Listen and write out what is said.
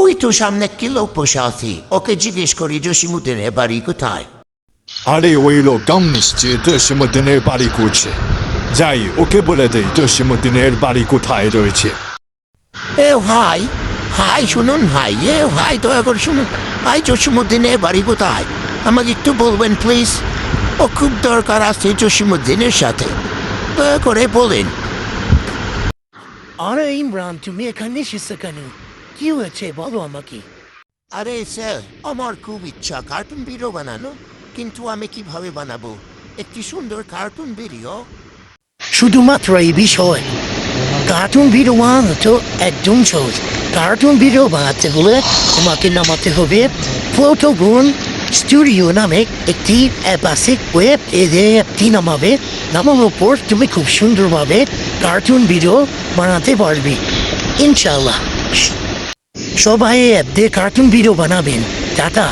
ওই তো সামনে একটি লোক বসে আছি, ওকে জিজ্ঞেস করি জসিমুদ্দিনের বাড়ি কোথায়। আরে ওই লোক গাম নিশ্চয় জসিমুদ্দিনের বাড়ি করছে। যাই ওকে বলে দেই জসিমুদ্দিনের বাড়ি কোথায় রয়েছে। এ ভাই, হাই শুনুন ভাই, ভাই দয়া করে শুনুন ভাই, জসিমুদ্দিনের বাড়ি কোথায় আমাকে একটু বলবেন প্লিজ। ও খুব দরকার আছে জসিমুদ্দিনের সাথে, দয়া করে বলেন। আরে ইমরান, তুমি এখানে এসেছো কেন? কি হয়েছে বলো আমাকে। আরে স্যার, আমার খুব ইচ্ছা কার্টুন ভিডিও বানানো, কিন্তু আমি কিভাবে বানাবো একটি সুন্দর কার্টুন ভিডিও? শুধুমাত্র এই বিষয়, কার্টুন ভিডিও বানানো তো একদম সহজ। কার্টুন ভিডিও বানাতে হলে তোমাকে নামাতে হবে ফটোগুন স্টুডিও নামে একটি অ্যাপ আছে, ওয়েব অ্যাপটি নামাবে। নামানোর পর তুমি খুব সুন্দরভাবে কার্টুন ভিডিও বানাতে পারবে ইনশাল্লাহ। সবাই অ্যাপ দিয়ে কার্টুন ভিডিও বানাবেন। টাটা।